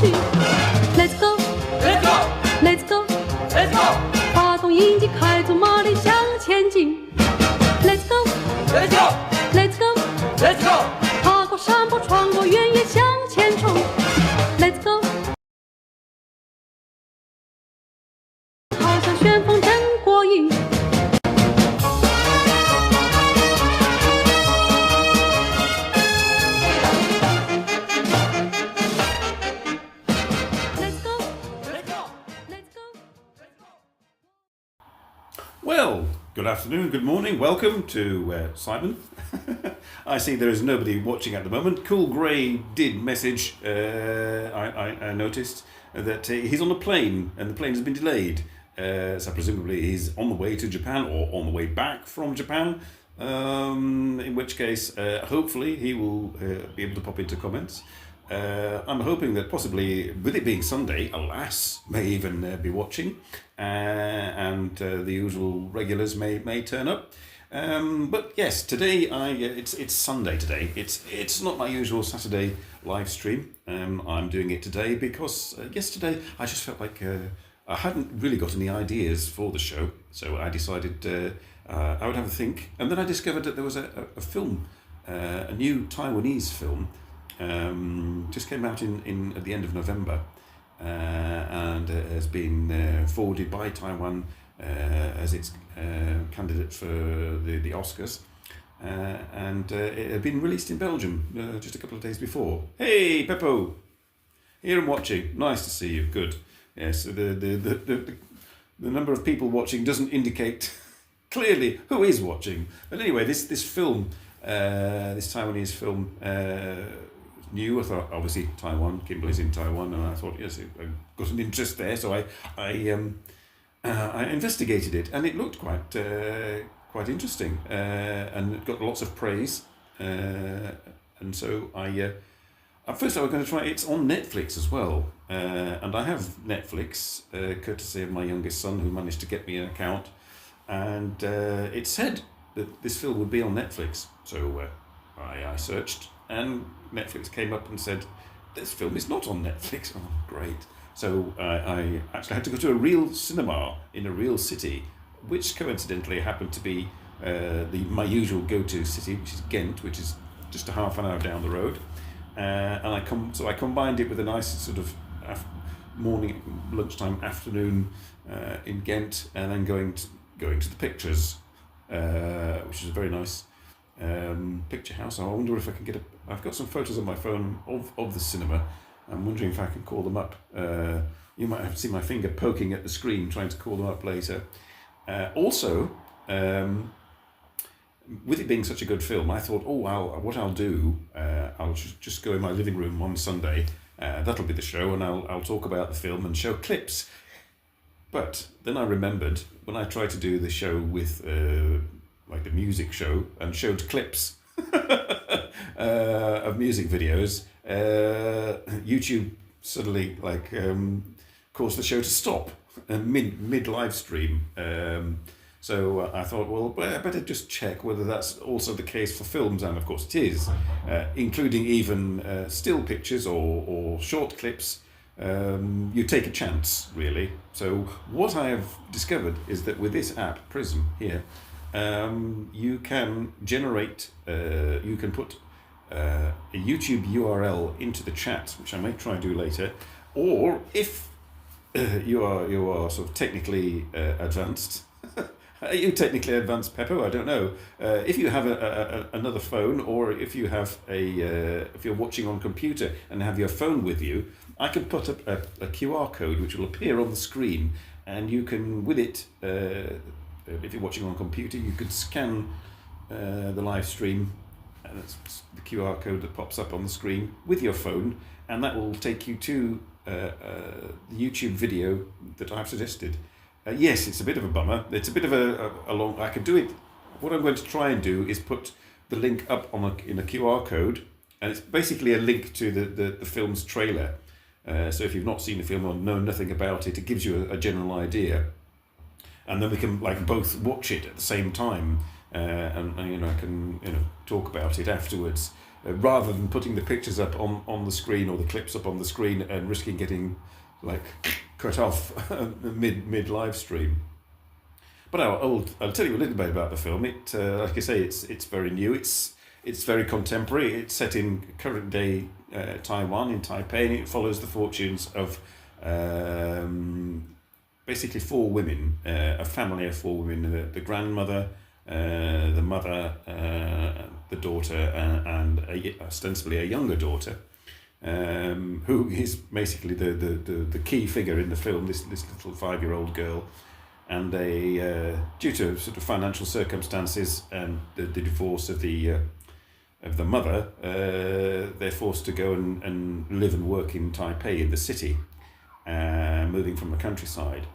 去。Let's go, Let's go, let's go， Let's go, 发动引擎，开足马力向前进。Let's go, Let's go, let's go， Let's go. 爬过山坡，穿过原野，向前冲。Let's go， 好像旋风真过瘾。Well, good afternoon, good morning, welcome to Simon. I see there is nobody watching at the moment. Cool Grey did message, I noticed, that he's on a plane and the plane has been delayed. So presumably he's on the way to Japan or on the way back from Japan. In which case, hopefully he will be able to pop into comments. I'm hoping that possibly, with it being Sunday, Alas may even be watching, and the usual regulars may turn up. But yes, today it's Sunday today. It's not my usual Saturday live stream. I'm doing it today because yesterday I just felt like I hadn't really got any ideas for the show, so I decided I would have a think, and then I discovered that there was a film, a new Taiwanese film. Just came out in at the end of November, and has been forwarded by Taiwan as its candidate for the Oscars, and it had been released in Belgium just a couple of days before. Hey Peppo, here and watching. Nice to see you. Good. Yes, the number of people watching doesn't indicate clearly who is watching. But anyway, this film, this Taiwanese film. New. I thought obviously Taiwan. Kimberly's in Taiwan, and I thought yes, I got an interest there, so I investigated it, and it looked quite interesting, and it got lots of praise, and so at first I was going to try. It's on Netflix as well, and I have Netflix, courtesy of my youngest son who managed to get me an account, and it said that this film would be on Netflix, so I searched. And Netflix came up and said, this film is not on Netflix. Oh, great. So I actually had to go to a real cinema in a real city, which coincidentally happened to be my usual go-to city, which is Ghent, which is just a half an hour down the road. And I combined it with a nice sort of morning, lunchtime, afternoon in Ghent, and then going to the pictures, which is a very nice picture house. I wonder if I can I've got some photos on my phone of the cinema. I'm wondering if I can call them up. You might have seen my finger poking at the screen trying to call them up later. Also, with it being such a good film, I thought, what I'll do, I'll just go in my living room one Sunday. That'll be the show, and I'll talk about the film and show clips. But then I remembered when I tried to do the show with like the music show and showed clips of music videos, YouTube suddenly caused the show to stop mid live stream. So I thought, well, I better just check whether that's also the case for films, and of course it is, including even still pictures or short clips. You take a chance, really. So what I have discovered is that with this app, Prism here, you can generate, you can put a YouTube URL into the chat, which I may try and do later, or if you are sort of technically advanced. Are you technically advanced, Peppo? I don't know. If you have another phone, or if you have if you're watching on computer and have your phone with you, I can put up a QR code which will appear on the screen, and you can, with it, if you're watching on computer, you could scan the live stream, and it's the QR code that pops up on the screen with your phone, and that will take you to the YouTube video that I've suggested. Yes, it's a bit of a bummer. It's a bit of a long. I could do it. What I'm going to try and do is put the link up in a QR code, and it's basically a link to the film's trailer. So if you've not seen the film or know nothing about it, it gives you a general idea, and then we can both watch it at the same time, and I can talk about it afterwards. rather than putting the pictures up on the screen or the clips up on the screen and risking getting like cut off mid live stream. But I'll tell you a little bit about the film. It like I say, it's very new. It's very contemporary. It's set in current day Taiwan, in Taipei, and it follows the fortunes of basically four women, a family of four women: the grandmother, the mother, the daughter, and ostensibly a younger daughter, who is basically the key figure in the film. This little 5-year-old girl. And they, due to sort of financial circumstances and the divorce of the mother, they're forced to go and live and work in Taipei, in the city, moving from the countryside.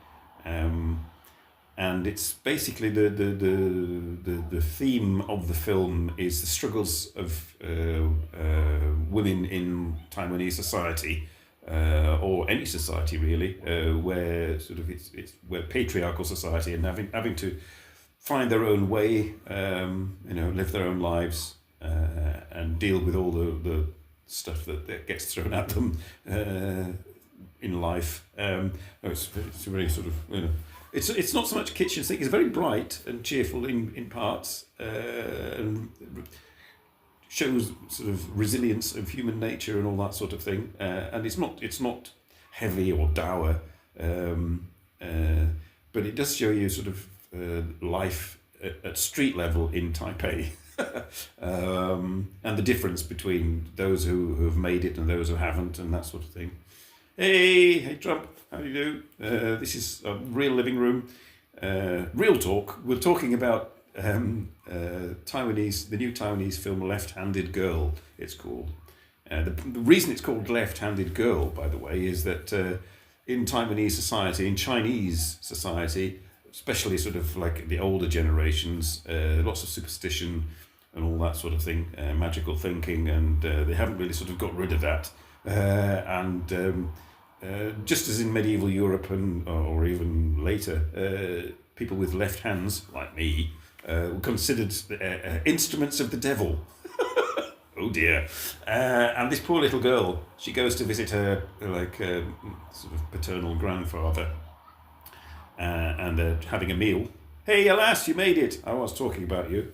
And it's basically the theme of the film is the struggles of women in Taiwanese society. Or any society really, where sort of it's where patriarchal society and having to find their own way, live their own lives, and deal with all the stuff that gets thrown at them in life. It's very sort of it's not so much kitchen sink. It's very bright and cheerful in parts, and shows sort of resilience of human nature and all that sort of thing, and it's not heavy or dour, but it does show you sort of life at street level in Taipei, and the difference between those who have made it and those who haven't, and that sort of thing. Hey Trump, how do you do? This is a real living room, real talk. We're talking about Taiwanese, the new Taiwanese film Left-Handed Girl, it's called. The reason it's called Left-Handed Girl, by the way, is that in Taiwanese society, in Chinese society, especially sort of like the older generations, lots of superstition and all that sort of thing, magical thinking, and they haven't really sort of got rid of that. Just as in medieval Europe or even later, people with left hands, like me, were considered instruments of the devil. Oh dear. And this poor little girl, she goes to visit her sort of paternal grandfather, and they're having a meal. Hey, alas, you made it. I was talking about you.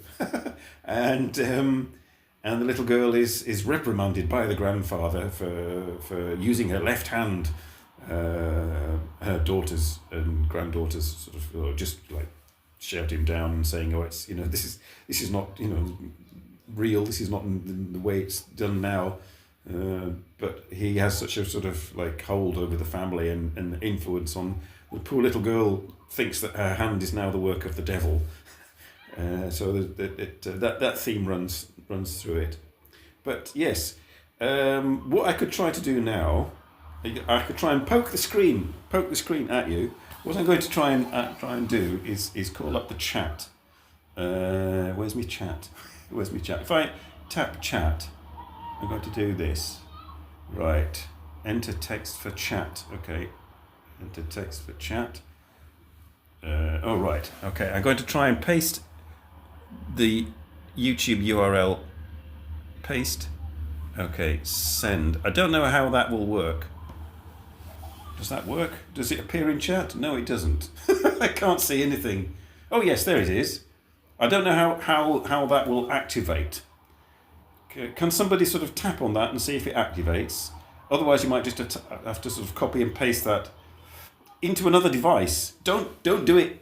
And the little girl is reprimanded by the grandfather for using her left hand. Her daughters and granddaughters sort of just like shout him down and saying, "Oh, it's this is not real. This is not the way it's done now." But he has such a sort of like hold over the family and influence on the poor little girl. Thinks that her hand is now the work of the devil. So that theme runs through it. But yes, what I could try to do now, I could try and poke the screen at you. What I'm going to try and do is call up the chat. Where's my chat? Where's my chat? If I tap chat, I'm going to do this. Right. Enter text for chat. Okay. Enter text for chat. Oh right. Okay. I'm going to try and paste the YouTube URL. Paste. Okay. Send. I don't know how that will work. Does that work? Does it appear in chat? No, it doesn't. I can't see anything. Oh yes, there it is. I don't know how that will activate. Can somebody sort of tap on that and see if it activates? Otherwise, you might just have to sort of copy and paste that into another device. Don't do it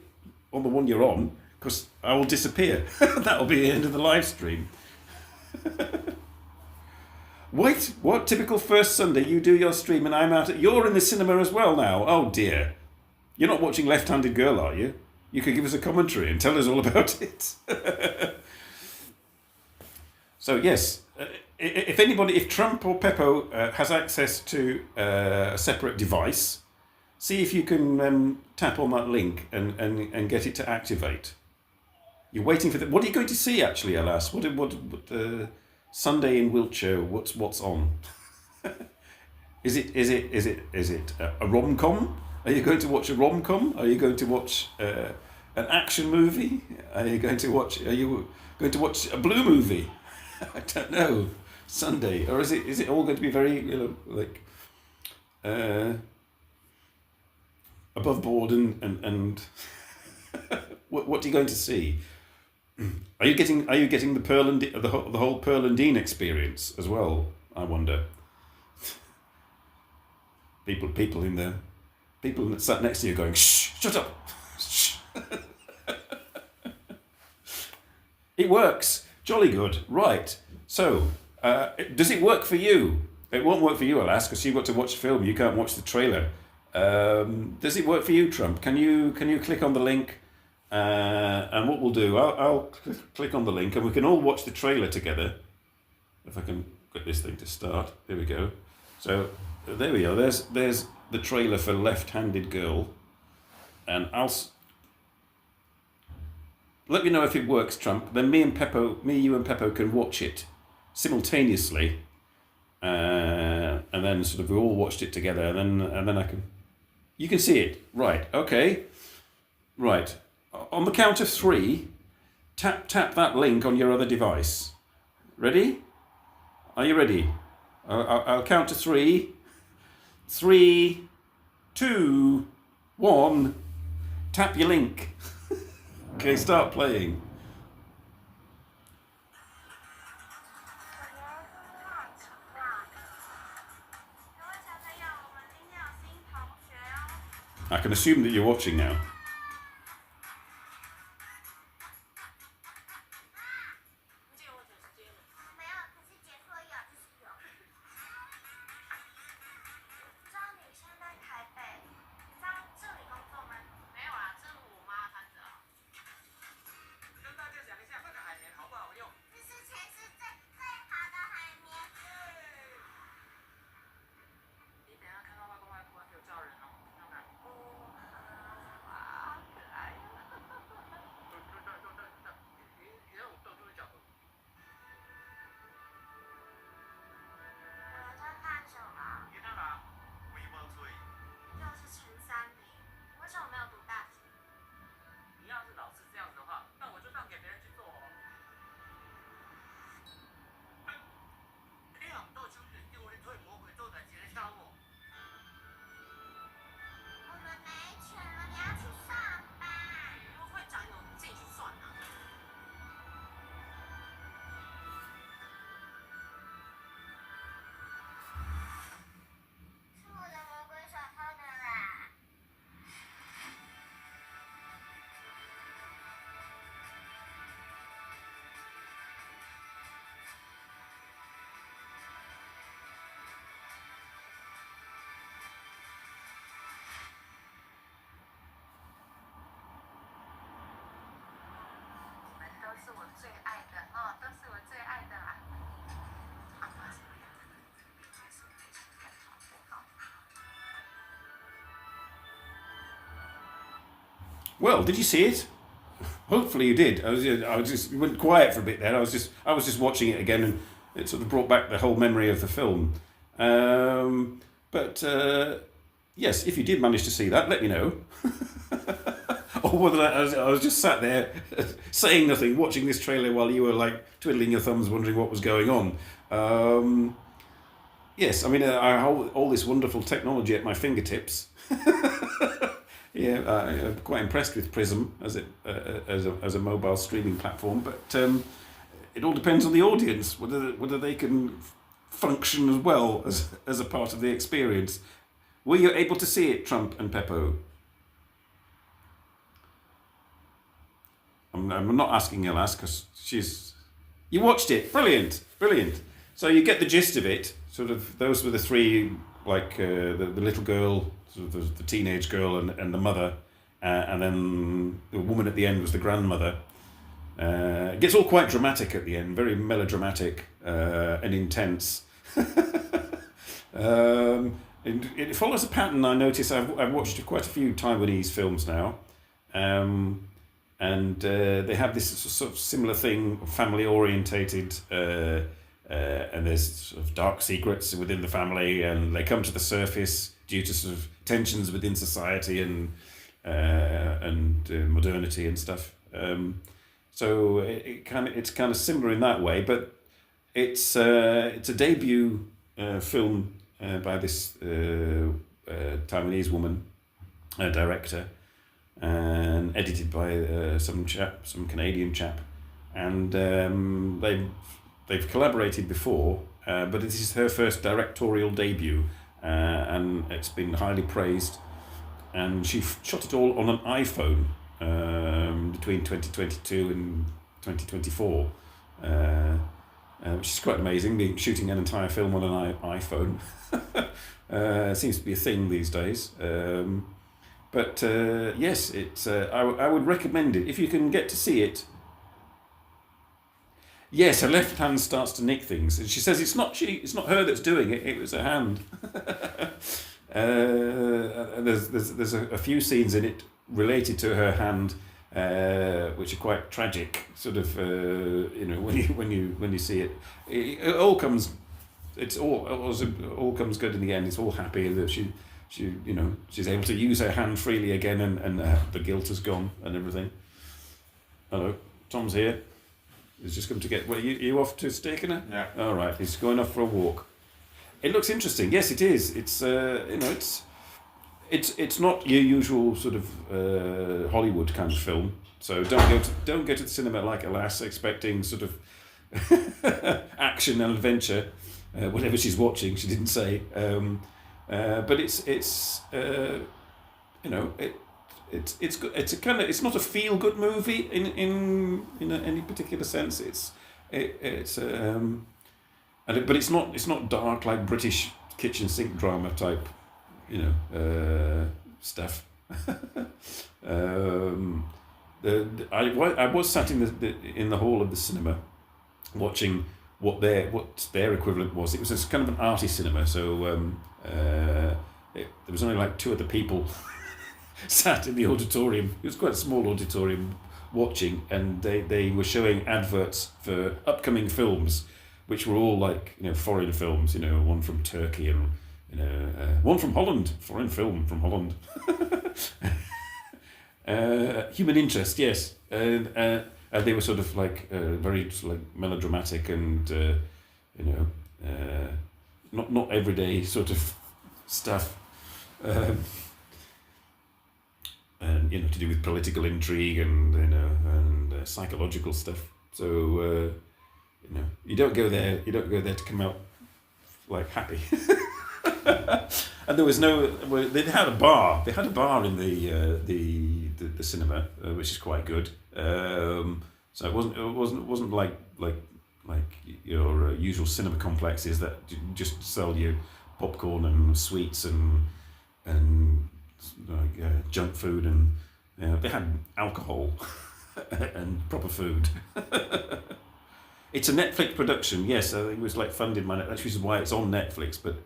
on the one you're on, because I will disappear. That'll be the end of the live stream. Wait, what? Typical first Sunday, you do your stream and I'm out. You're in the cinema as well now. Oh dear. You're not watching Left-Handed Girl, are you? You could give us a commentary and tell us all about it. So yes, if Trump or Peppo has access to a separate device, see if you can tap on that link and get it to activate. You're waiting for the. What are you going to see actually, alas? What Sunday in Wiltshire? What's on? Is it a rom-com? Are you going to watch a rom-com? Are you going to watch an action movie? Are you going to watch a blue movie? I don't know. Sunday, or is it all going to be very like above board and what are you going to see? Are you getting the Pearl and the whole Pearl and Dean experience as well? I wonder. People in there, people that sat next to you going, shh, shut up. Shh. It works. Jolly good. Right. So, does it work for you? It won't work for you, I'll ask, because you've got to watch the film. You can't watch the trailer. Does it work for you, Trump? Can you click on the link? And what we'll do, I'll click on the link, and we can all watch the trailer together. If I can get this thing to start. There we go. So there we go. There's the trailer for Left-Handed Girl, and let me know if it works, Trump. Then me, you and Peppo can watch it simultaneously, and then sort of we all watched it together, and then you can see it. Right. Okay. Right. On the count of 3, tap that link on your other device. Ready? Are you ready? I'll count to 3. 3, 2, 1. Tap your link. Okay, start playing. I can assume that you're watching now. Well, did you see it? Hopefully you did. I was just went quiet for a bit there. I was just watching it again, and it sort of brought back the whole memory of the film. But yes, if you did manage to see that, let me know. Or whether I was just sat there saying nothing, watching this trailer while you were like twiddling your thumbs, wondering what was going on. Yes, I mean, I have all this wonderful technology at my fingertips. Yeah, I'm quite impressed with Prism as a mobile streaming platform, but it all depends on the audience whether they can function as well as a part of the experience. Were you able to see it, Trump and Peppo? I'm not asking Elas because you watched it. Brilliant. So you get the gist of it. Sort of those were the 3, like the little girl, sort of the teenage girl, and the mother, and then the woman at the end was the grandmother. It gets all quite dramatic at the end, very melodramatic and intense. It follows a pattern I notice. I've watched quite a few Taiwanese films now, and they have this sort of similar thing, family orientated, and there's sort of dark secrets within the family, and they come to the surface due to sort of tensions within society and modernity and stuff. So it's kind of similar in that way, but it's a debut film by this Taiwanese woman, director, and edited by some Canadian chap, and they've collaborated before, but this is her first directorial debut, and it's been highly praised. And she shot it all on an iPhone between 2022 and 2024, which is quite amazing. Shooting an entire film on an iPhone seems to be a thing these days. But yes, it's. I would recommend it if you can get to see it. Yes, her left hand starts to nick things, and she says it's not her that's doing it. It was her hand. There's a few scenes in it related to her hand, which are quite tragic. Sort of, when you see it, it all comes. It all comes good in the end. It's all happy that she's able to use her hand freely again, and the guilt has gone and everything. Hello, Tom's here. He's just come to get. Well, you off to Stekener? Yeah. All right. He's going off for a walk. It looks interesting. Yes, it is. It's it's not your usual sort of Hollywood kind of film. So don't go to the cinema like a lass expecting sort of action and adventure, whatever she's watching. She didn't say, but it's good. It's not a feel good movie in any particular sense. But it's not dark like British kitchen sink drama type, stuff. I was sat in the hall of the cinema, watching what their equivalent was. It was a kind of an arty cinema, so there was only like 2 other people sat in the auditorium. It was quite a small auditorium watching, and they were showing adverts for upcoming films, which were all like foreign films, one from Turkey and one from Holland, foreign film from Holland. Human interest, yes, and they were sort of like very sort of like melodramatic and not everyday sort of stuff, and to do with political intrigue and psychological stuff. So. You don't go there to come out like happy. And there was they had a bar. They had a bar in the cinema, which is quite good. So it wasn't like your usual cinema complexes that just sell you popcorn and sweets and junk food, and they had alcohol and proper food. It's a Netflix production, yes. I think it was like funded by Netflix, which is why it's on Netflix. But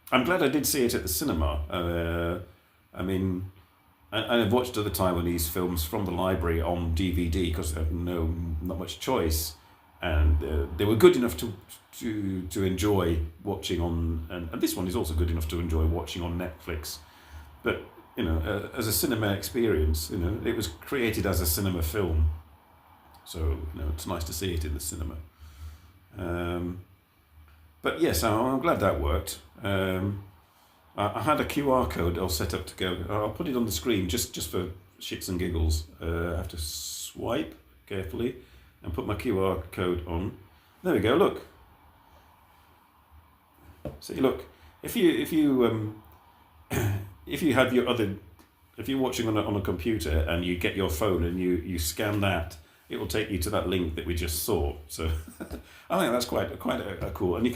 I'm glad I did see it at the cinema. I've watched other Taiwanese films from the library on DVD because I have not much choice, and they were good enough to enjoy watching on. And this one is also good enough to enjoy watching on Netflix. But as a cinema experience, it was created as a cinema film. So it's nice to see it in the cinema. But yes, I'm glad that worked. I had a QR code all set up to go. I'll put it on the screen just for shits and giggles. I have to swipe carefully and put my QR code on. There we go. Look. See, look. If you have your other, if you're watching on a computer and you get your phone and you scan that, it will take you to that link that we just saw. So I think that's quite a cool. And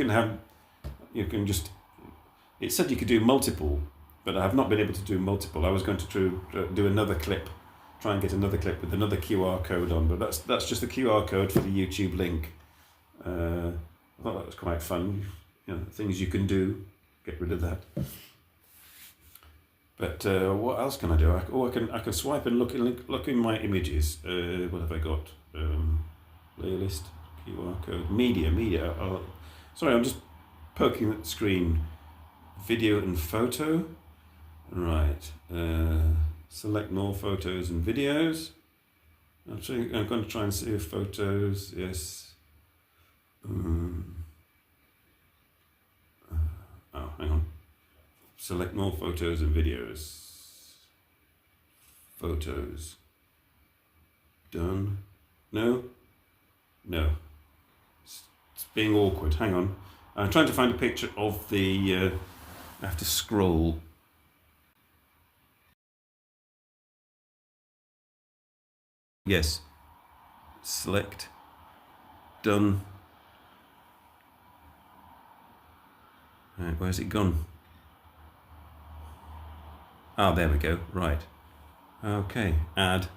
it said you could do multiple, but I have not been able to do multiple. I was going to do another clip, try and get another clip with another QR code on, but that's just the QR code for the YouTube link. I thought that was quite fun. Things you can do, get rid of that. But what else can I do? I can swipe and look in my images. What have I got? Playlist, QR code, media. Sorry, I'm just poking at the screen. Video and photo. Right. Select more photos and videos. I'm going to try and see photos. Yes. Oh, hang on. Select more photos and videos. Photos. Done. No? No. It's being awkward. Hang on. I'm trying to find a picture of the... I have to scroll. Yes. Select. Done. Right, where's it gone? Ah, there we go. Right. Okay. Add.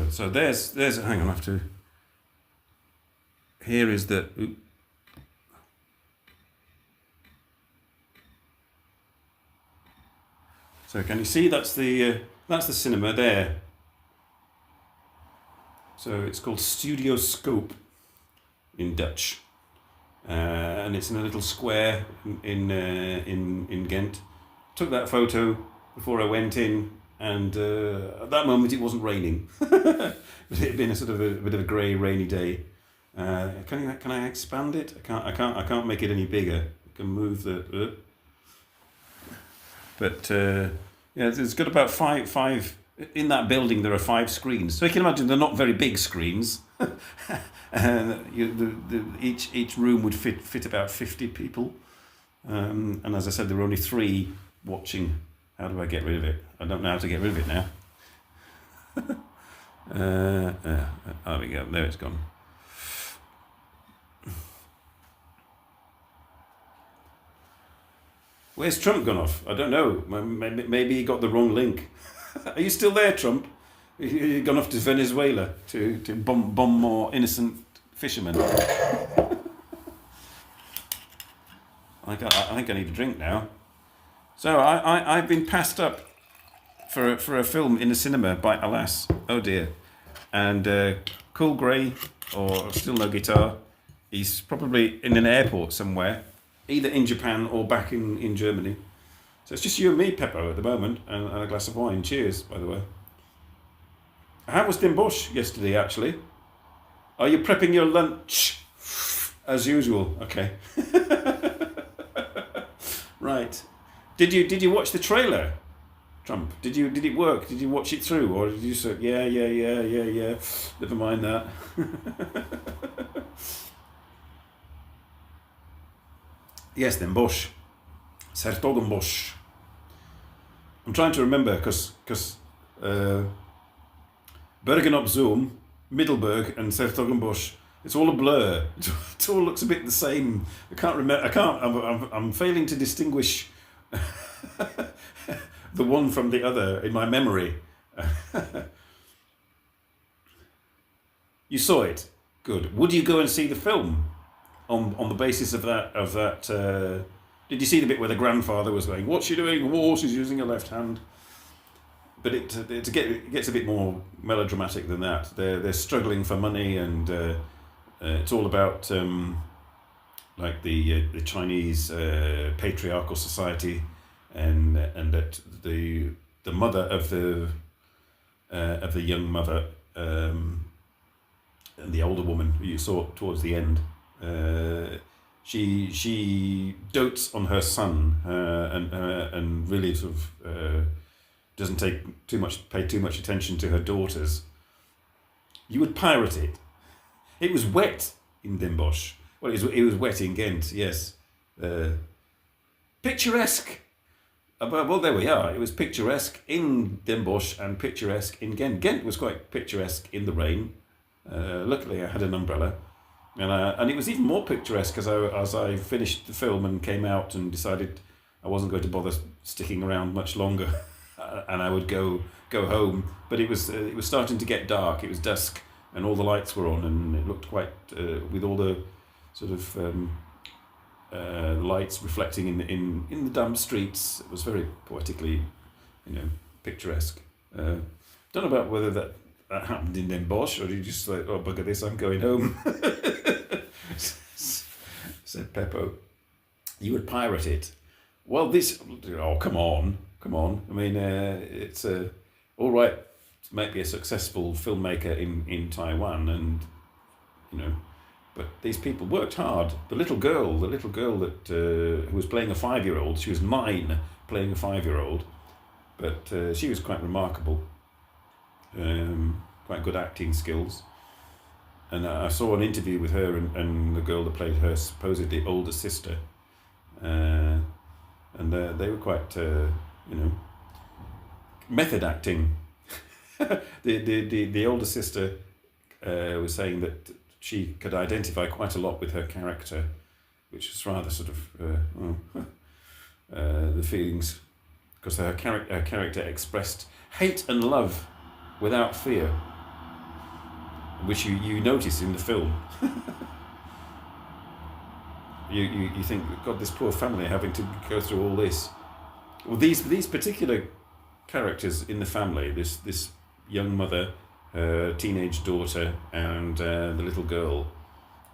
So there's. Hang on. I have to. Here is the. So can you see that's the cinema there. So it's called Studio Scope in Dutch, and it's in a little square in Ghent. Took that photo before I went in, and at that moment it wasn't raining. It had been a sort of a bit of a grey, rainy day. Can I expand it? I can't make it any bigger. I can move the. But yeah, it's got about five. In that building, there are 5 screens. So you can imagine they're not very big screens. And each room would fit about 50 people. And as I said, there were only 3 watching. How do I get rid of it? I don't know how to get rid of it now. There we go. There it's gone. Where's Trump gone off? I don't know. Maybe he got the wrong link. Are you still there, Trump? You've gone off to Venezuela to bomb more innocent fishermen. I think I need a drink now. So I've been passed up for a film in the cinema by Alas. Oh dear. And Cool Grey, or Still No Guitar, he's probably in an airport somewhere, either in Japan or back in Germany. So it's just you and me, Peppo, at the moment, and a glass of wine. Cheers, by the way. How was Den Bosch yesterday, actually? Are you prepping your lunch? As usual. Okay. Right. Did you watch the trailer, Trump? Did it work? Did you watch it through, or did you say yeah? Never mind that. Yes, Den Bosch. Sertogenbosch. I'm trying to remember because Bergen op Zoom, Middelburg, and Sertogenbosch. It's all a blur. It all looks a bit the same. I can't remember. I'm failing to distinguish the one from the other in my memory. You saw it. Good. Would you go and see the film on the basis of that? Did you see the bit where the grandfather was going, "What's she doing? Oh, she's using her left hand." But it gets a bit more melodramatic than that. They're struggling for money, and it's all about like the Chinese patriarchal society, and that the mother of the young mother and the older woman who you saw towards the end. She dotes on her son and really sort of doesn't pay too much attention to her daughters. You would pirate it. It was wet in Den Bosch. Well, it was wet in Ghent. Yes, picturesque. Well, there we are. It was picturesque in Den Bosch and picturesque in Ghent. Ghent was quite picturesque in the rain. Luckily, I had an umbrella. And it was even more picturesque as I finished the film and came out and decided I wasn't going to bother sticking around much longer, and I would go home. But it was starting to get dark. It was dusk, and all the lights were on, and it looked quite with all the sort of lights reflecting in the damp streets. It was very poetically, picturesque. Don't know about whether that happened in Den Bosch, or you just like, oh bugger this, I'm going home. Said Peppo. You would pirate it. Well, come on. I mean, it's all right might be a successful filmmaker in Taiwan, and but these people worked hard. The little girl that who was playing a 5-year-old, she was 9 playing a 5-year-old, but she was quite remarkable, quite good acting skills. And I saw an interview with her and the girl that played her supposedly older sister, and they were quite method acting. the older sister was saying that she could identify quite a lot with her character, which was rather sort of the feelings, because her character expressed hate and love without fear, which you notice in the film. you think, God, this poor family having to go through all this. Well, these particular characters in the family, this young mother, her teenage daughter, and the little girl,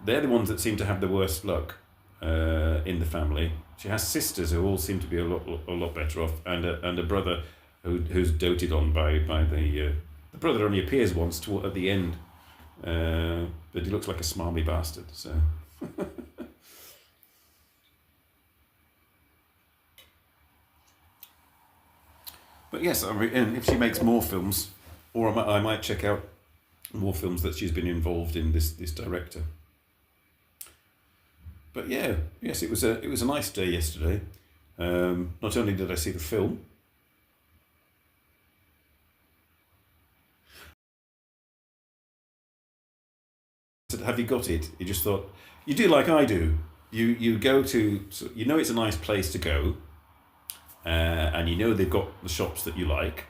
they're the ones that seem to have the worst luck in the family. She has sisters who all seem to be a lot better off, and a brother who's doted on by the brother only appears once at the end, but he looks like a smarmy bastard. So. But yes, I mean, and if she makes more films, or I might check out more films that she's been involved in. This director. But yes, it was a nice day yesterday. Not only did I see the film. Have you got it? You just thought, you do like I do. You go to, it's a nice place to go. And they've got the shops that you like,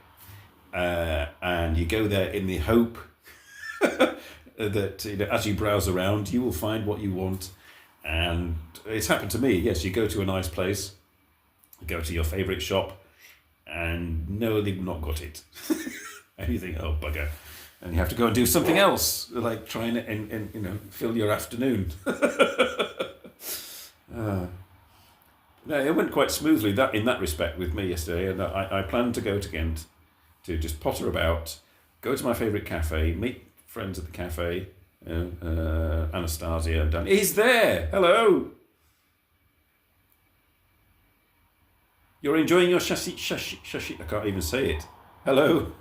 and you go there in the hope that as you browse around, you will find what you want. And it's happened to me. Yes, you go to a nice place, go to your favourite shop, and no, they've not got it. And you think, oh bugger, and you have to go and do something else, like trying and fill your afternoon. No, it went quite smoothly in that respect with me yesterday, and I planned to go to Ghent to just potter about, go to my favourite cafe, meet friends at the cafe, Anastasia and Dan. He's there! Hello! You're enjoying your shashi. I can't even say it. Hello?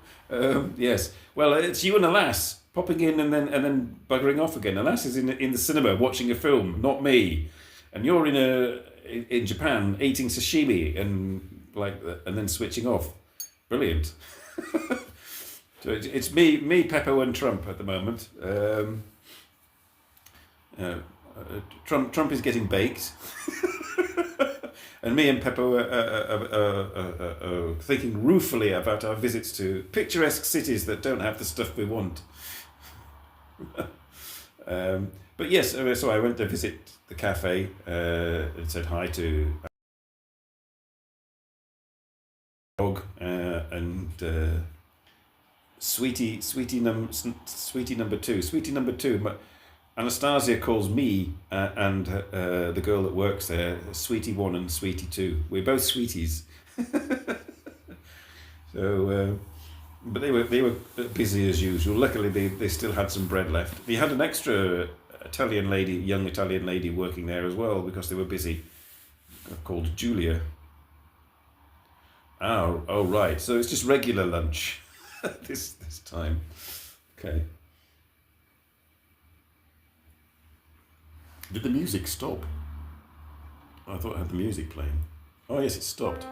Yes. Well, it's you and Alas popping in and then buggering off again. Alas is in the cinema watching a film, not me. And you're in Japan eating sashimi and then switching off. Brilliant. So it's me, Peppo, and Trump at the moment. Trump is getting baked, and me and Peppo are thinking ruefully about our visits to picturesque cities that don't have the stuff we want. But yes, so I went to visit the cafe and said hi to dog and sweetie number two. Anastasia calls me and the girl that works there Sweetie 1 and Sweetie 2. We're both sweeties. So, but they were busy as usual. Luckily, they still had some bread left. They had an extra young Italian lady working there as well because they were busy, called Julia. Oh right. So it's just regular lunch this time. Okay. Did the music stop? I thought I had the music playing. Oh yes, it stopped.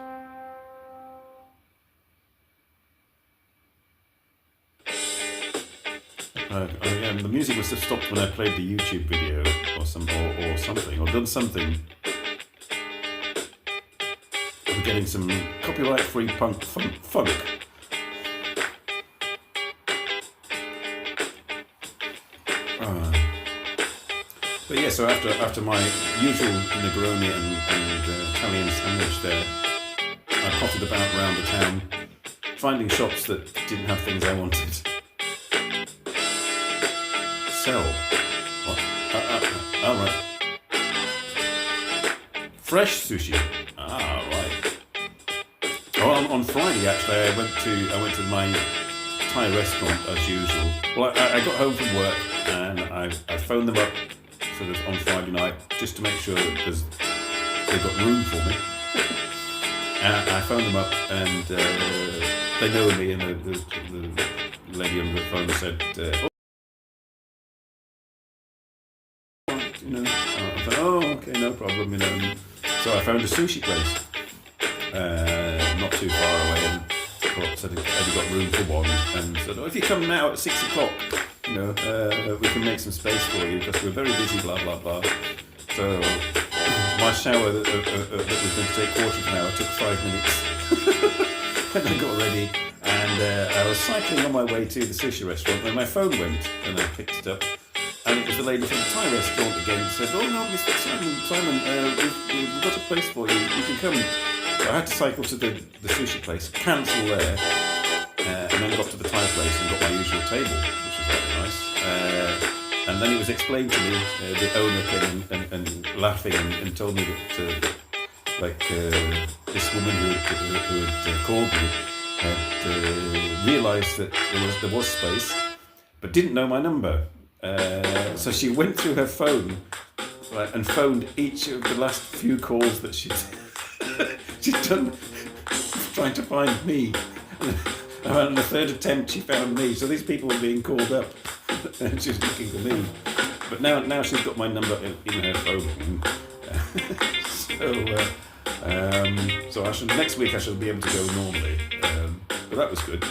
And the music must have stopped when I played the YouTube video or something, or done something. I'm getting some copyright-free funk. But yeah, so after my usual Negroni and Italian sandwich there, I potted about around the town, finding shops that didn't have things I wanted. Sell. What? Oh, right. Fresh sushi. Right. Oh, on Friday actually, I went to my Thai restaurant as usual. Well, I got home from work and I phoned them up sort of on Friday night just to make sure that they've got room for me. And I phoned them up and they know me, and the lady on the phone said, you know, I thought, oh, okay, no problem, you know. So I found a sushi place not too far away, and said, have you got room for one? And said, oh, if you come now at 6 o'clock, you know, we can make some space for you because we're very busy, blah, blah, blah. So my shower that was going to take quarter of an hour took 5 minutes. And I got ready, and I was cycling on my way to the sushi restaurant when my phone went, and I picked it up. And it was the lady from the Thai restaurant again who said, oh no, Mr. Simon, we've got a place for you, you can come. So I had to cycle to the sushi place, cancel there, and then got to the Thai place and got my usual table, which was very nice. And then it was explained to me, the owner came and laughing and told me that this woman who had called me had realised that there was space, but didn't know my number. So she went through her phone, right, and phoned each of the last few calls that she'd done trying to find me. And on the third attempt she found me. So these people were being called up and she was looking for me. But now she's got my number in her phone. So next week I shall be able to go normally. But that was good.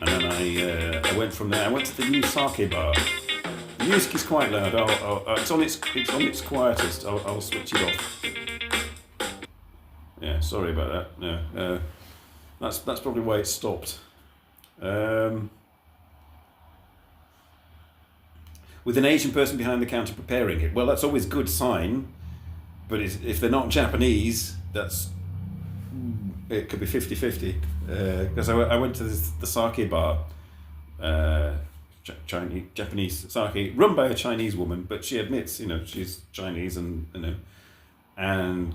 And then I went from there. I went to the new sake bar. The music is quite loud. It's on its quietest. I'll switch it off. Yeah, sorry about that. No, that's probably why it stopped. With an Asian person behind the counter preparing it. Well, that's always a good sign. But if they're not Japanese, it could be 50-50. Because I went to the sake bar, Japanese sake, run by a Chinese woman, but she admits, you know, she's Chinese, and you know, and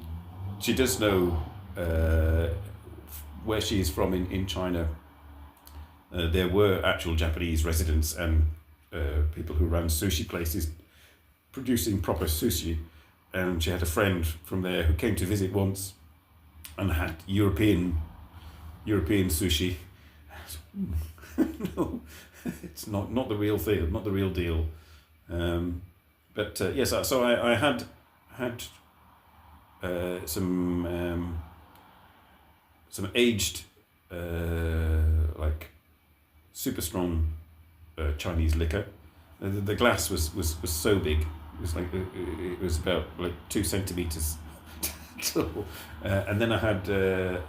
she does know where she is from in China. There were actual Japanese residents and people who ran sushi places producing proper sushi, and she had a friend from there who came to visit once and had European sushi. No, it's not the real thing, not the real deal. But yes, so I had some aged like super strong Chinese liquor. The glass was so big. It was about like 2 centimeters tall. And then I had a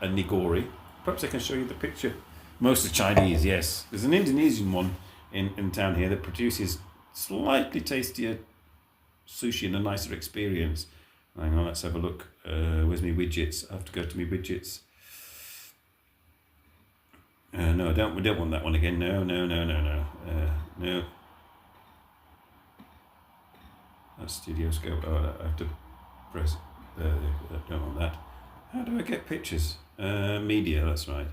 nigori. Perhaps I can show you the picture. Most are Chinese, yes. There's an Indonesian one in town here that produces slightly tastier sushi and a nicer experience. Hang on, let's have a look. Where's my widgets? I have to go to my widgets. No, we don't want that one again. No. No. That's Studio Scope. Oh, I have to press. I don't want that. How do I get pictures? Media, that's right.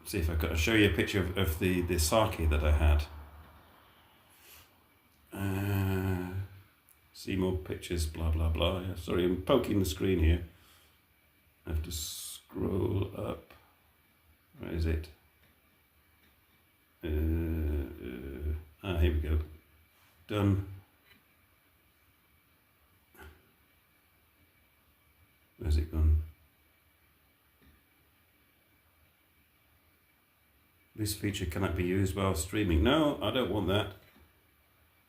See if I'll show you a picture of the sake that I had. See more pictures, blah blah blah. Yeah, sorry, I'm poking the screen here. I have to scroll up. Where is it? Here we go. Done. Where's it gone? This feature cannot be used while streaming. No, I don't want that.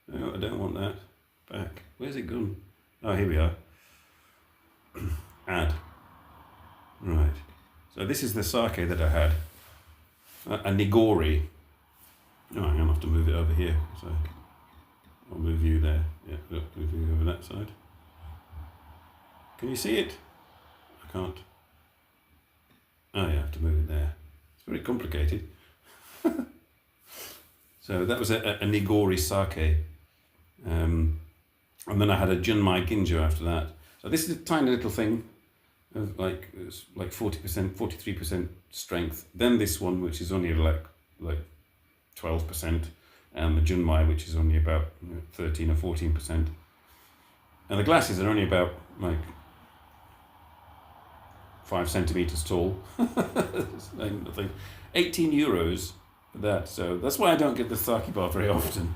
No, I don't want that. Back. Where's it gone? Oh, here we are. Add. Right. So this is the sake that I had. A nigori. Oh, I'm going to have to move it over here. So I'll move you there. Yeah, move you over that side. Can you see it? I can't. Oh, yeah, I have to move it there. It's very complicated. So that was a nigori sake. And then I had a junmai ginjo after that. So this is a tiny little thing. it's like 40%, 43% strength. Then this one, which is only like 12%, and the Junmai, which is only about 13 or 14%. And the glasses are only about like 5 centimeters tall. It's like nothing. €18 for that. So that's why I don't get the sake bar very often.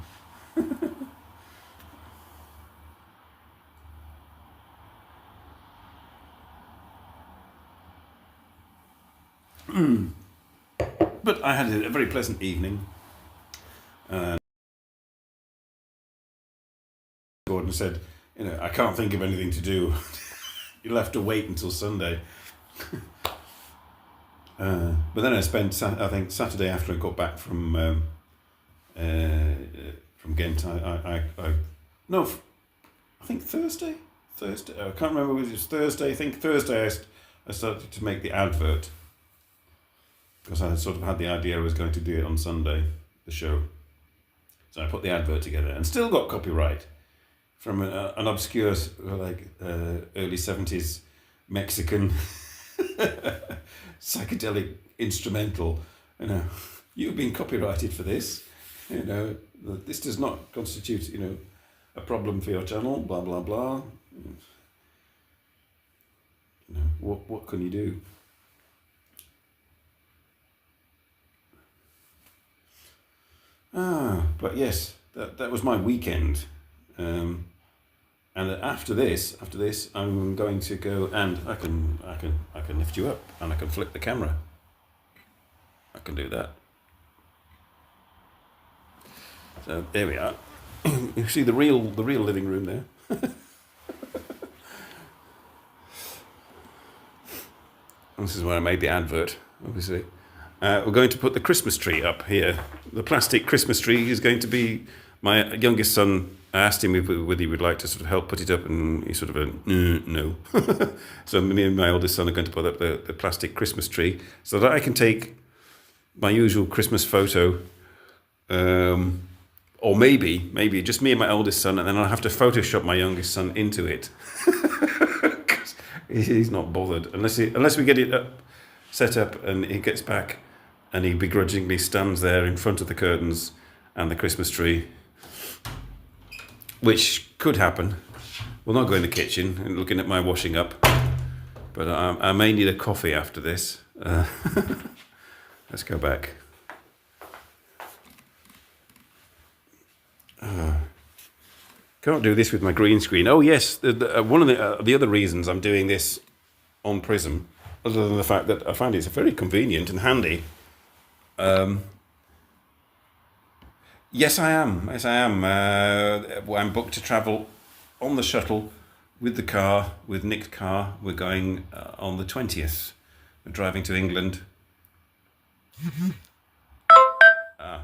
But I had a very pleasant evening. Gordon said, I can't think of anything to do. You'll have to wait until Sunday. But then I spent, I think, Saturday after I got back from Ghent. I think Thursday. I can't remember whether it was Thursday. I think Thursday I started to make the advert, because I sort of had the idea I was going to do it on Sunday, the show. So I put the advert together and still got copyright from an obscure, early 70s Mexican psychedelic instrumental. You've been copyrighted for this. This does not constitute, a problem for your channel. Blah blah blah. What can you do? But yes, that was my weekend. And after this, I'm going to go, and I can lift you up, and I can flip the camera. I can do that. So there we are. You see the real living room there. This is where I made the advert, obviously. We're going to put the Christmas tree up here. The plastic Christmas tree is going to be, my youngest son, I asked him whether he would like to sort of help put it up, and he sort of went, no. So me and my oldest son are going to put up the plastic Christmas tree so that I can take my usual Christmas photo, or maybe just me and my oldest son, and then I'll have to Photoshop my youngest son into it. He's not bothered unless we get it set up and he gets back and he begrudgingly stands there in front of the curtains and the Christmas tree, which could happen. We'll not go in the kitchen and looking at my washing up, but I may need a coffee after this. Let's go back. Can't do this with my green screen. Oh yes, one of the other reasons I'm doing this on Prism, other than the fact that I find it's very convenient and handy. Yes, I am. I'm booked to travel on the shuttle with the car, with Nick's car. We're going on the 20th. We're driving to England.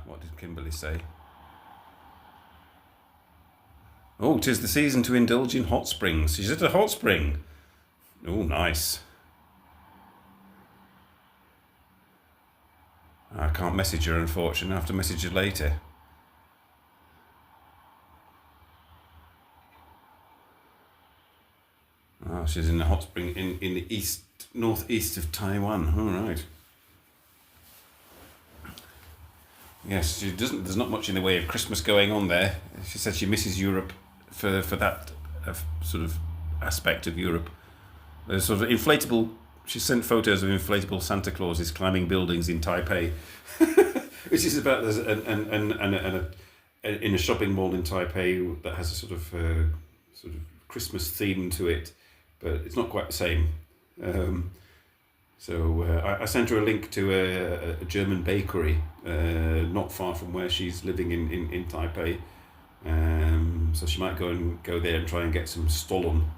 What did Kimberly say? Oh, 'tis the season to indulge in hot springs. She's at a hot spring. Oh, nice. I can't message her, unfortunately. I have to message her later. Oh, she's in a hot spring in the northeast of Taiwan. All right. Yes, she doesn't. There's not much in the way of Christmas going on there. She said she misses Europe for that sort of aspect of Europe. There's sort of inflatable. She sent photos of inflatable Santa Clauses climbing buildings in Taipei, which is about in a shopping mall in Taipei that has a sort of Christmas theme to it, but it's not quite the same. So I sent her a link to a German bakery not far from where she's living in Taipei. So she might go there and try and get some Stollen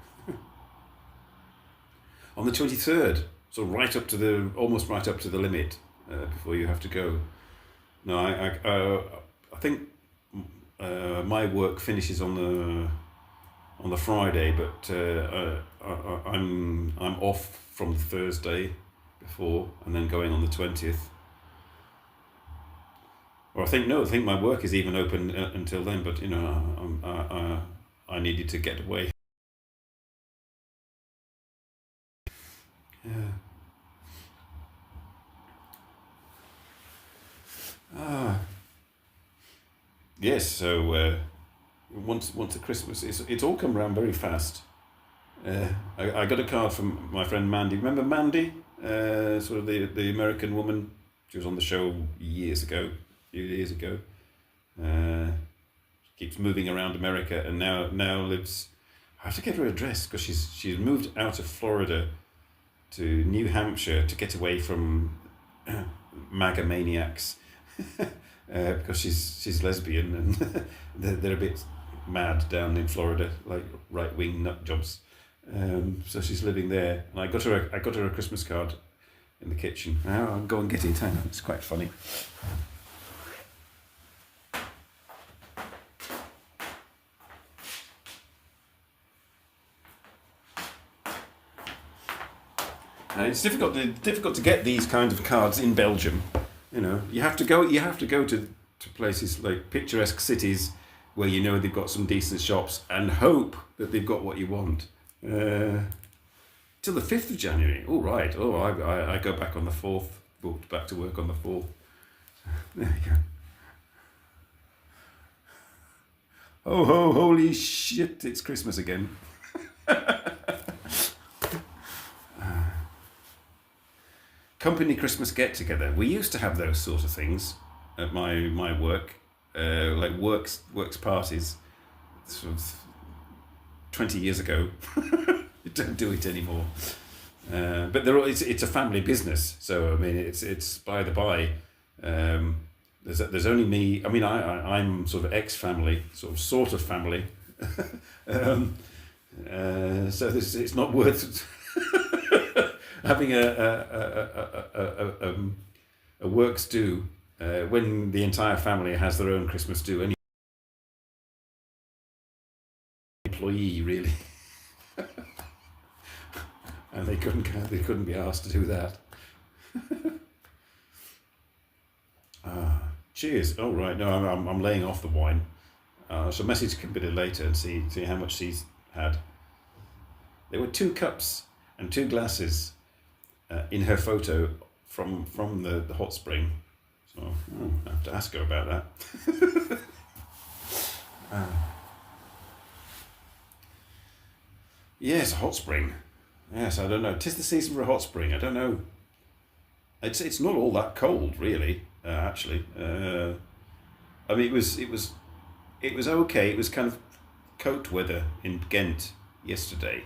on the 23rd. So almost right up to the limit before you have to go. No, I think my work finishes on the Friday, but I'm off from the Thursday before, and then going on the 20th. Or I think my work is even open until then, but I needed to get away. Yes, so once the Christmas, it's all come around very fast. I got a card from my friend Mandy. Remember Mandy? Sort of the American woman. She was on the show years ago, a few years ago. Keeps moving around America and now lives. I have to get her address because she's moved out of Florida to New Hampshire to get away from MAGA maniacs because she's lesbian and they're a bit mad down in Florida, like right-wing nut jobs. So she's living there, and I got her a Christmas card in the kitchen. Now I'll go and get it. Hang on, it's quite funny. It's difficult to get these kinds of cards in Belgium. You know, you have to go to places like picturesque cities where you know they've got some decent shops and hope that they've got what you want. Till the 5th of January. All right. Oh, I go back on the 4th. Booked back to work on the 4th. There you go. Oh, holy shit! It's Christmas again. Company Christmas get-together. We used to have those sort of things at my work, like works parties, sort of 20 years ago. You don't do it anymore. But it's a family business, so I mean it's by the by. There's only me. I mean I'm sort of ex-family, sort of family. So it's not worth having a works do when the entire family has their own Christmas do. Any employee really, and they couldn't be asked to do that. Cheers. Oh right, no, I'm laying off the wine. So message can bit it later and see how much she's had. There were 2 cups and 2 glasses in her photo from the hot spring. So I have to ask her about that. Yes, a hot spring. Yes, I don't know. 'Tis the season for a hot spring. I don't know. It's not all that cold, really. Actually, I mean, it was okay. It was kind of coat weather in Ghent yesterday,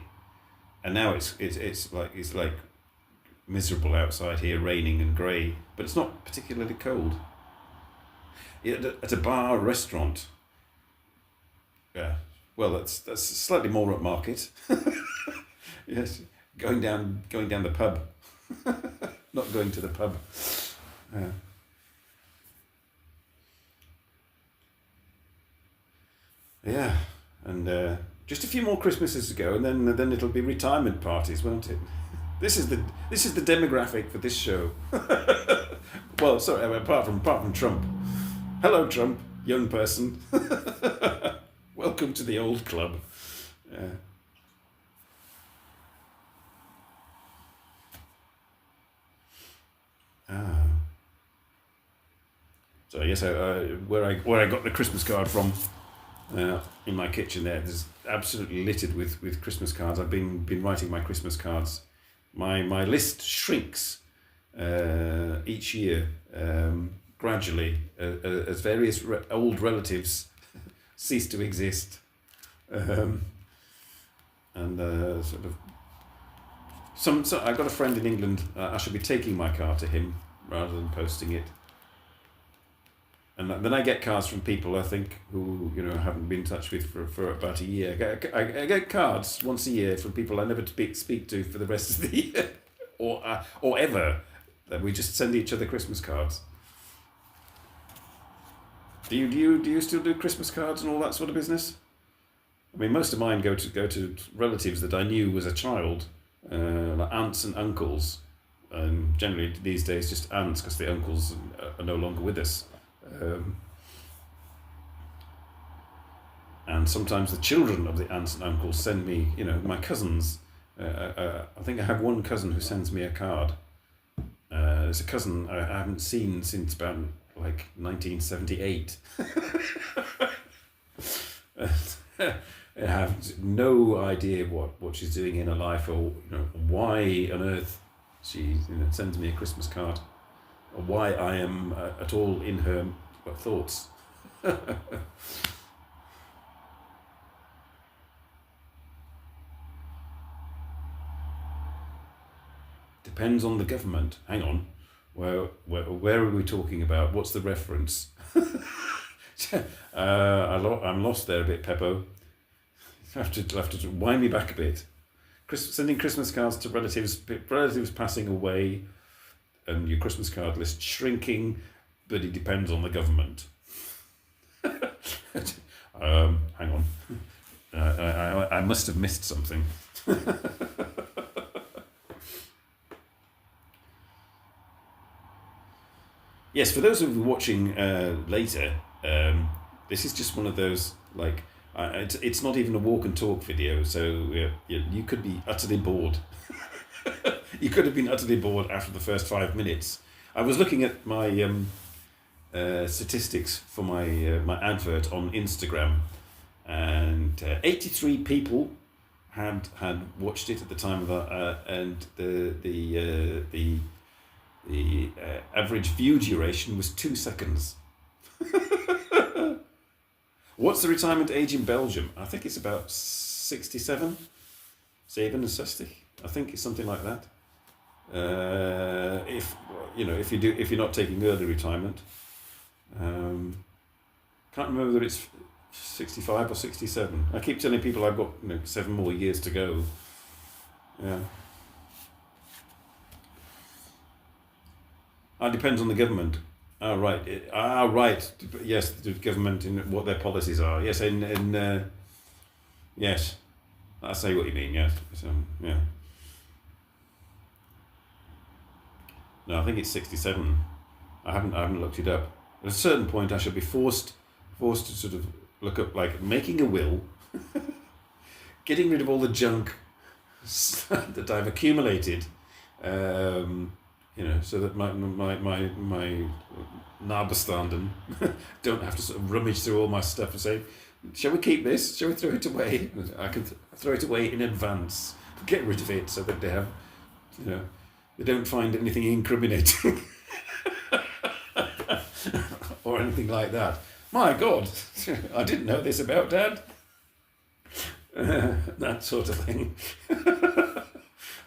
and now it's like miserable outside here, raining and grey. But it's not particularly cold. At a bar or restaurant. Yeah. Well, that's slightly more upmarket. Yes, going down the pub, not going to the pub. Yeah, and just a few more Christmases to go, and then it'll be retirement parties, won't it? This is the demographic for this show. Well, sorry, apart from Trump. Hello, Trump, young person. Welcome to the old club. So yes, where I got the Christmas card from, in my kitchen there's absolutely littered with Christmas cards. I've been writing my Christmas cards. My list shrinks each year gradually as various old relatives cease to exist, and sort of so I got a friend in England. I should be taking my card to him rather than posting it. And then I get cards from people I think who I haven't been in touch with for about a year. I get cards once a year from people I never speak to for the rest of the year, or ever. That we just send each other Christmas cards. Do you still do Christmas cards and all that sort of business? I mean, most of mine go to relatives that I knew as a child, like aunts and uncles, and generally these days just aunts because the uncles are no longer with us. And sometimes the children of the aunts and uncles send me, my cousins. I think I have one cousin who sends me a card. There's a cousin I haven't seen since about like 1978. I have no idea what she's doing in her life, or why on earth she sends me a Christmas card, or why I am at all in her thoughts. Depends on the government. Hang on, where are we talking about? What's the reference? I'm lost there a bit, Peppo. You'll have to wind me back a bit. Sending Christmas cards to relatives passing away, and your Christmas card list shrinking, but it depends on the government. Hang on. I must have missed something. Yes, for those of you watching later, this is just one of those, like, it's not even a walk and talk video, so you could be utterly bored. You could have been utterly bored after the first 5 minutes. I was looking at my statistics for my advert on Instagram, and 83 people had watched it at the time of that, and the average view duration was 2 seconds. What's the retirement age in Belgium? I think it's about 67. 67. I think it's something like that. If you're not taking early retirement, can't remember whether it's 65 or 67. I keep telling people I've got 7 more years to go. Yeah. It depends on the government. Right. Right. Yes, the government and what their policies are. Yes, yes, I say what you mean. Yes. So, yeah. No, I think it's 67. I haven't looked it up. At a certain point, I should be forced to sort of look up, like, making a will, getting rid of all the junk that I've accumulated. So that my nabestanden don't have to sort of rummage through all my stuff and say, shall we keep this? Shall we throw it away? I can throw it away in advance, get rid of it so that they have, they don't find anything incriminating or anything like that. My God, I didn't know this about Dad. That sort of thing.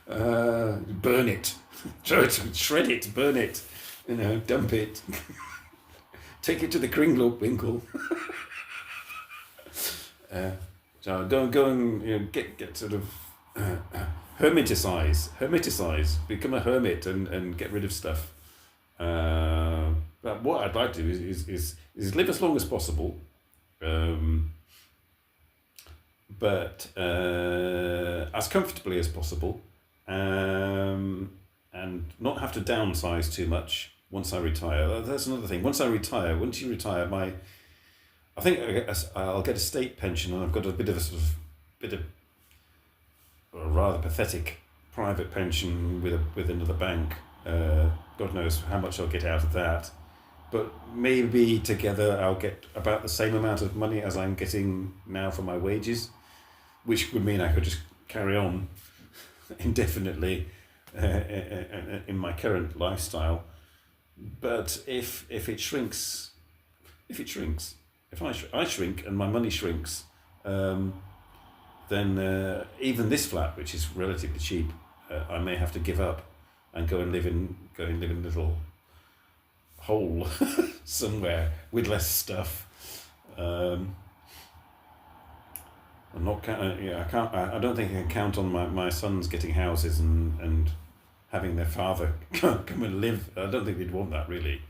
Burn it. Throw it, shred it, burn it, dump it, take it to the Kringle Winkle. So go and get sort of hermiticize, become a hermit and get rid of stuff. But what I'd like to do is live as long as possible, but as comfortably as possible. And not have to downsize too much once I retire. That's another thing. Once you retire, I think I'll get a state pension, and I've got a rather pathetic private pension with another bank. God knows how much I'll get out of that. But maybe together I'll get about the same amount of money as I'm getting now for my wages, which would mean I could just carry on indefinitely in my current lifestyle. But if I shrink and my money shrinks, then even this flat, which is relatively cheap, I may have to give up and go and live in a little hole somewhere with less stuff. I don't think I can count on my sons getting houses and having their father come and live. I don't think they'd want that, really.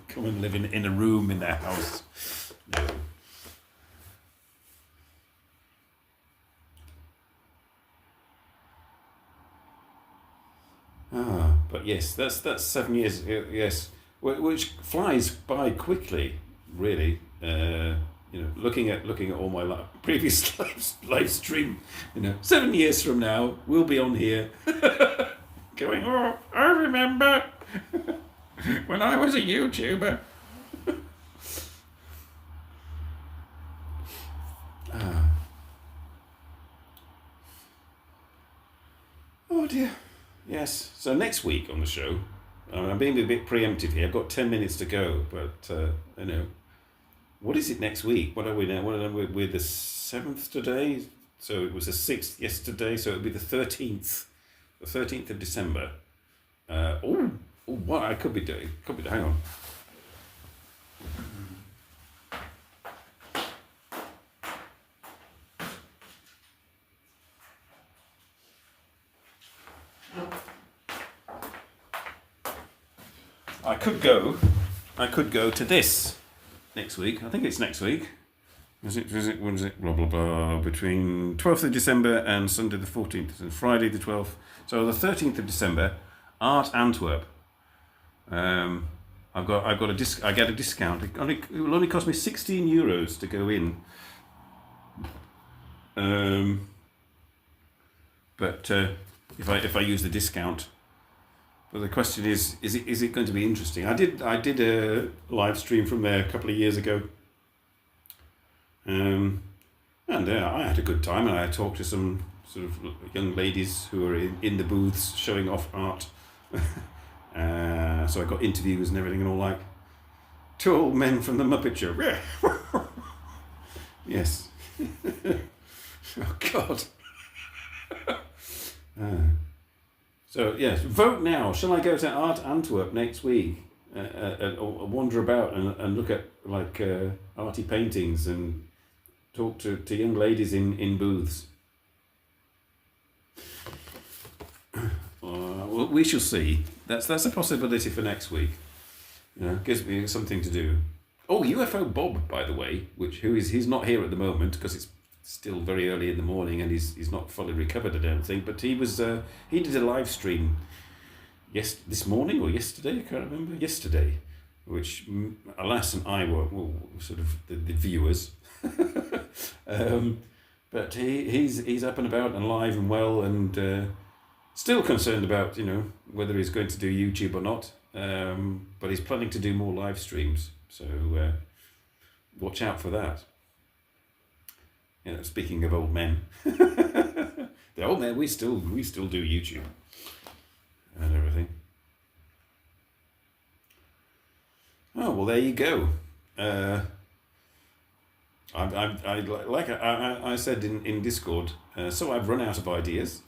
Come and live in a room in their house. No. But yes, that's 7 years. Yes, which flies by quickly, really. Looking at all my previous live stream, 7 years from now we'll be on here, going, oh, I remember. when I was a YouTuber. Oh dear. Yes. So next week on the show, I'm being a bit preemptive here. I've got 10 minutes to go, but what is it next week? What are we now? We're the 7th today. So it was the 6th yesterday. So it'll be the 13th. The 13th of December. What I could be doing. Hang on. I could go to this next week. I think it's next week. When is it? Blah, blah, blah. Between 12th of December and Sunday the 14th. And Friday the 12th. So the 13th of December, Art Antwerp. I get a discount. It will only cost me €16 to go in. But if I use the discount. But the question is it going to be interesting? I did a live stream from there a couple of years ago, and I had a good time, and I talked to some sort of young ladies who were in the booths showing off art. So I got interviews and everything and all like. 2 old men from the Muppet Show. Yes. Oh God. So yes, vote now. Shall I go to Art Antwerp next week, or wander about and look at like arty paintings and talk to young ladies in booths? Well, we shall see. That's a possibility for next week. Gives me something to do. Oh, UFO Bob, by the way, he's not here at the moment because it's still very early in the morning and he's not fully recovered, I don't think. But he did a live stream this morning or yesterday, I can't remember. Yesterday, which alas and I were sort of the viewers. But he's up and about and alive and well and still concerned about whether he's going to do YouTube or not. But he's planning to do more live streams, so watch out for that. Speaking of old men, the old men, we still do YouTube and everything. Oh well, there you go. I said in Discord. So I've run out of ideas.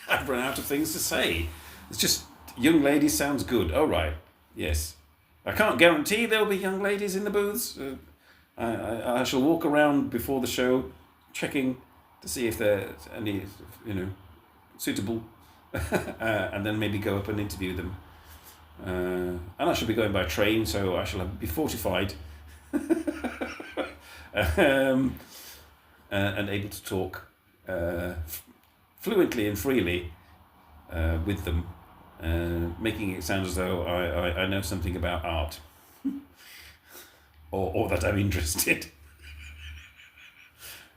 I've run out of things to say. It's just young ladies sounds good. Oh right, yes. I can't guarantee there'll be young ladies in the booths. I shall walk around before the show, checking to see if there's any, suitable, and then maybe go up and interview them. And I shall be going by train, so I shall be fortified and able to talk fluently and freely with them, making it sound as though I know something about art. Or that I'm interested,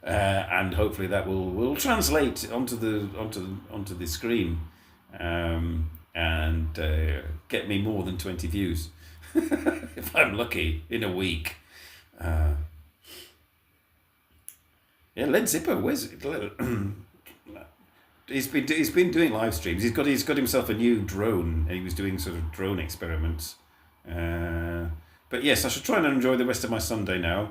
and hopefully that will translate onto the screen, and get me more than 20 views, if I'm lucky, in a week. Led Zipper, where's he's been doing live streams. He's got himself a new drone, and he was doing sort of drone experiments. But yes, I shall try and enjoy the rest of my Sunday now.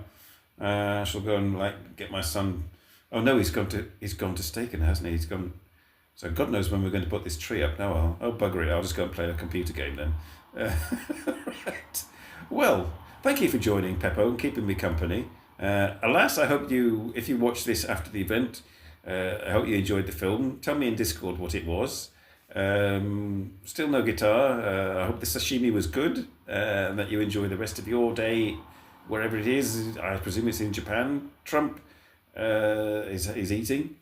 I shall go and get my son. Oh no, he's gone to Staken, hasn't he? He's gone. So God knows when we're going to put this tree up. No, I'll bugger it. I'll just go and play a computer game then. Right. Well, thank you for joining, Peppo, and keeping me company. Alas, I hope if you watch this after the event, I hope you enjoyed the film. Tell me in Discord what it was. Still no guitar. I hope the sashimi was good, and that you enjoy the rest of your day wherever it is. I presume it's in Japan. Trump is eating.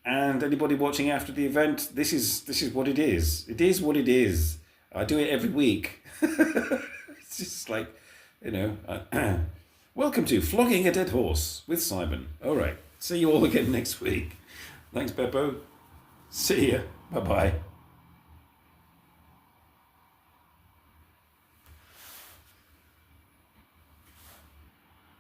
And anybody watching after the event, this is what it is. It is what it is. I do it every week. It's just like, welcome to Flogging a Dead Horse with Simon. All right. See you all again next week. Thanks, Beppo. See ya. Bye-bye.